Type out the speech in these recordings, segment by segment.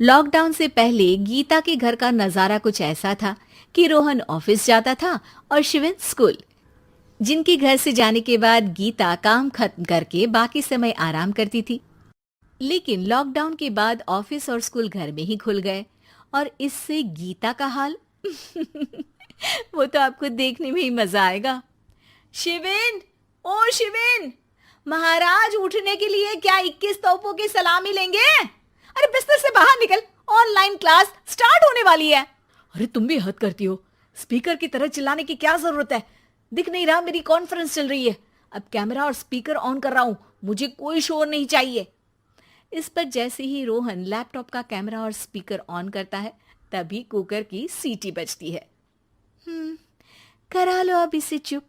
Lockdown से पहले गीता के घर का नजारा कुछ ऐसा था कि रोहन ऑफिस जाता था और शिविन स्कूल। जिनके घर से जाने के बाद गीता काम खत्म करके बाकी समय आराम करती थी। लेकिन लॉकडाउन के बाद ऑफिस और स्कूल घर में ही खुल गए और इससे गीता का हाल वो तो आपको देखने में ही मजा आएगा। शिविन, ओ शिविन, महाराज उठने के लिए क्या 21 तोपों की सलामी लेंगे? अरे बिस्तर से बाहर निकल, ऑनलाइन क्लास स्टार्ट होने वाली है। अरे तुम भी हद करती हो, स्पीकर की तरह चिल्लाने की क्या जरूरत है? दिख नहीं रहा मेरी कॉन्फ्रेंस चल रही है। अब कैमरा और स्पीकर ऑन कर रहा हूं, मुझे कोई शोर नहीं चाहिए। इस पर जैसे ही रोहन लैपटॉप का कैमरा और स्पीकर ऑन करता है तभी कुकर की सीटी बजती है। करा लो अब इसे चुप।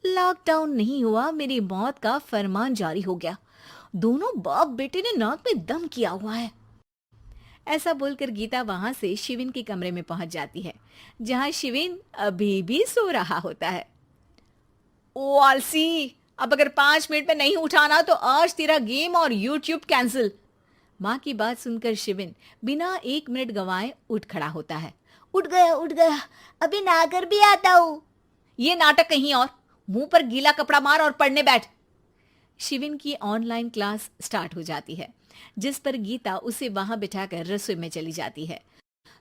लॉकडाउन नहीं हुआ, मेरी मौत का फरमान जारी हो गया। दोनों बाप बेटे ने नाक में दम किया हुआ है। ऐसा बोलकर गीता वहां से शिविन के कमरे में पहुंच जाती है, जहां शिविन अभी भी सो रहा होता है। ओ आलसी, अब अगर 5 मिनट में नहीं उठाना तो आज तेरा गेम और यूट्यूब कैंसिल। माँ की बात सुनकर शिविन बिना 1 मिनट गंवाए उठ खड़ा होता है। उठ गया, अभी नहाकर भी आता हूँ। ये नाटक कहीं और, मुंह पर गीला कपड़ा मार और पढ़ने बैठ। शिविन की ऑनलाइन क्लास स्टार्ट हो जाती है, जिस पर गीता उसे वहां बिठाकर रसोई में चली जाती है।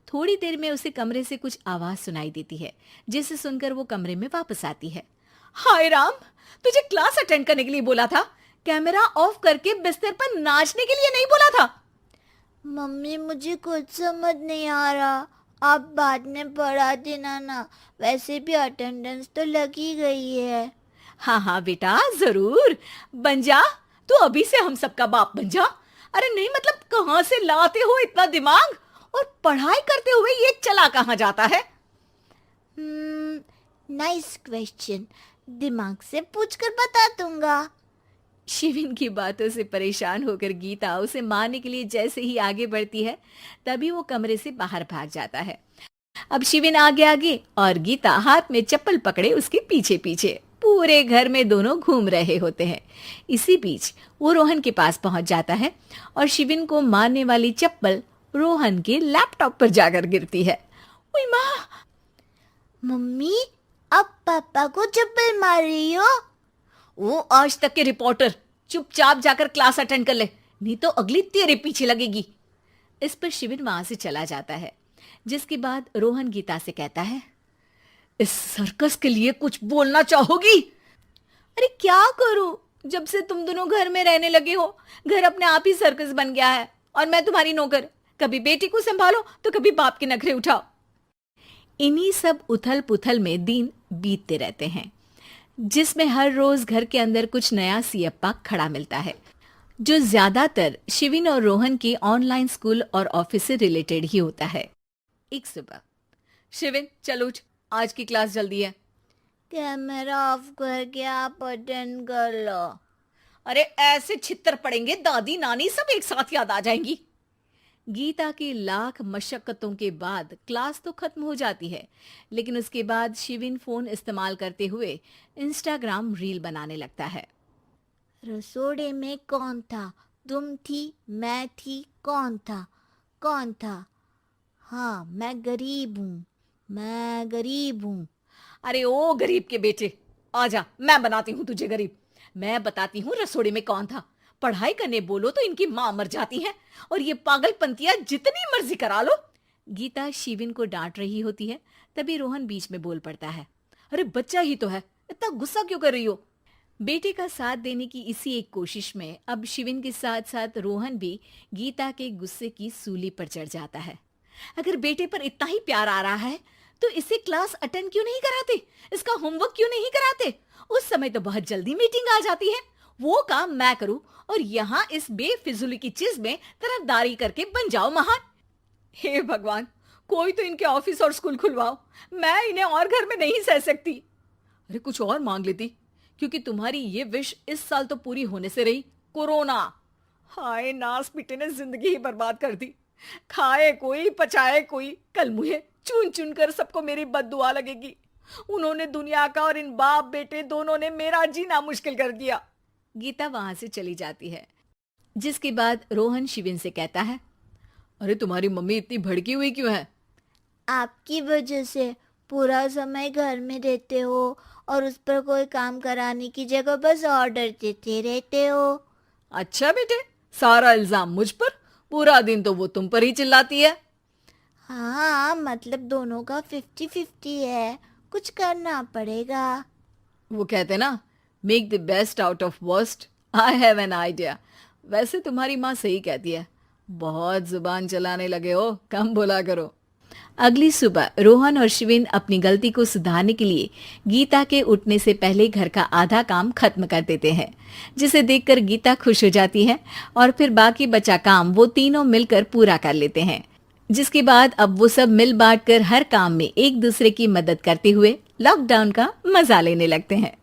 थोड़ी देर में उसे कमरे से कुछ आवाज सुनाई देती है, जिसे सुनकर वो कमरे में वापस आती है। हाय राम, तुझे क्लास अटेंड करने के लिए बोला था, कैमरा ऑफ करके बिस्तर पर नाचने के लिए नहीं बोला था। मम्मी मुझे कुछ समझ नहीं आ रहा, आप बाद में पढ़ा देना ना। वैसे भी अटेंडेंस तो लगी गई है। हाँ हाँ बेटा, जरूर बन जा। तू अभी से हम सबका बाप बन जा। अरे नहीं मतलब कहाँ से लाते हो इतना दिमाग, और पढ़ाई करते हुए ये चला कहाँ जाता है? नाइस क्वेश्चन, दिमाग से पूछकर बता दूंगा। शिविन की बातों से परेशान होकर गीता उसे मारने के लिए जैसे ही आगे बढ़ती है तभी वो कमरे से बाहर भाग जाता है। अब शिविन आगे आगे और गीता हाथ में चप्पल पकड़े उसके पीछे पीछे पूरे घर में दोनों घूम रहे होते हैं। इसी बीच वो रोहन के पास पहुंच जाता है और शिविन को मारने वाली चप्पल रोहन के लैपटॉप पर जाकर गिरती है। ओए माँ! मम्मी, अब पापा को चप्पल मार रही हो? वो आज तक के रिपोर्टर, चुपचाप जाकर क्लास अटेंड कर ले, नहीं तो अगली तेरे पीछे लगेगी। इस पर शिविन वहां से चला जाता है, जिसके बाद रोहन गीता से कहता है, इस सर्कस के लिए कुछ बोलना चाहोगी? अरे क्या करूं, जब से तुम दोनों घर में रहने लगे हो घर अपने आप ही सर्कस बन गया है और मैं तुम्हारी नौकर। कभी बेटी को संभालो तो कभी बाप के नखरे उठाओ। इन्हीं सब उथल पुथल में दिन बीतते रहते हैं, जिसमें हर रोज घर के अंदर कुछ नया सियप्पा खड़ा मिलता है, जो ज्यादातर शिविन और रोहन के ऑनलाइन स्कूल और ऑफिस से रिलेटेड ही होता है। एक सुबह, शिविन चलो उठ, आज की क्लास जल्दी है। कैमरा ऑफ करके आप अटेंड कर लो। अरे ऐसे छित्तर पड़ेंगे, दादी नानी सब एक साथ याद आ जाएंगी। गीता की लाख मशक्कतों के बाद क्लास तो खत्म हो जाती है, लेकिन उसके बाद शिविन फोन इस्तेमाल करते हुए इंस्टाग्राम रील बनाने लगता है। रसोड़े में कौन था? तुम थी, मैं थी, कौन था? कौन था? हाँ, मैं गरीब हूँ, मैं गरीब हूँ। अरे ओ गरीब के बेटे, आजा, मैं बनाती हूँ तुझे गरीब। मैं बताती हूँ रसोड़े में कौन था। पढ़ाई करने बोलो तो इनकी माँ मर जाती है, और ये पागलपंतियां जितनी मर्जी करा लो। गीता शिविन को डांट रही होती है, तभी रोहन बीच में बोल पड़ता है। अरे बच्चा ही तो है, इतना गुस्सा क्यों कर रही हो? बेटे का साथ देने की इसी एक कोशिश में अब शिविन के साथ साथ रोहन भी गीता के गुस्से की सूली पर चढ़ जाता है। अगर बेटे पर इतना ही प्यार आ रहा है तो इसे क्लास अटेंड क्यों नहीं कराते, इसका होमवर्क क्यों नहीं कराते? उस समय तो बहुत जल्दी मीटिंग आ जाती है, वो काम मैं करूं और यहाँ इस बेफिजुली की चीज में तरफदारी करके बन जाओ महान। हे भगवान, कोई तो इनके ऑफिस और स्कूल खुलवाओ, मैं इन्हें और घर में नहीं सह सकती। अरे कुछ और मांग लेती, क्योंकि तुम्हारी ये विश इस साल तो पूरी होने से रही, कोरोना। हाय नास पिटे ने जिंदगी ही बर्बाद कर दी। खाए कोई पचाए कोई, कल मुझे चुन चुन कर सबको मेरी बद्दुआ लगेगी। उन्होंने दुनिया का और इन बाप बेटे दोनों ने मेरा जीना मुश्किल कर दिया। गीता वहां से चली जाती है, जिसके बाद रोहन शिविन से कहता है, अरे तुम्हारी मम्मी इतनी भड़की हुई क्यों है? आपकी वजह से पूरा समय घर में रहते हो और उस पर कोई काम कराने की जगह बस ऑर्डर देते रहते हो। अच्छा बेटे, सारा इल्जाम मुझ पर, पूरा दिन तो वो तुम पर ही चिल्लाती है। हाँ, मतलब दोनों का 50-50 है, कुछ करना पड़ेगा। वो कहते ना, make the best out of worst. I have an idea. वैसे तुम्हारी माँ सही कहती है, बहुत जुबान चलाने लगे हो, कम बोला करो। अगली सुबह रोहन और शिविन अपनी गलती को सुधारने के लिए गीता के उठने से पहले घर का आधा काम खत्म कर देते हैं, जिसे देखकर गीता खुश हो जाती है और फिर बाकी बचा काम वो तीनों मिलकर पूरा कर लेते हैं। जिसके बाद अब वो सब मिल बांट कर हर काम में एक दूसरे की मदद करते हुए लॉकडाउन का मजा लेने लगते हैं।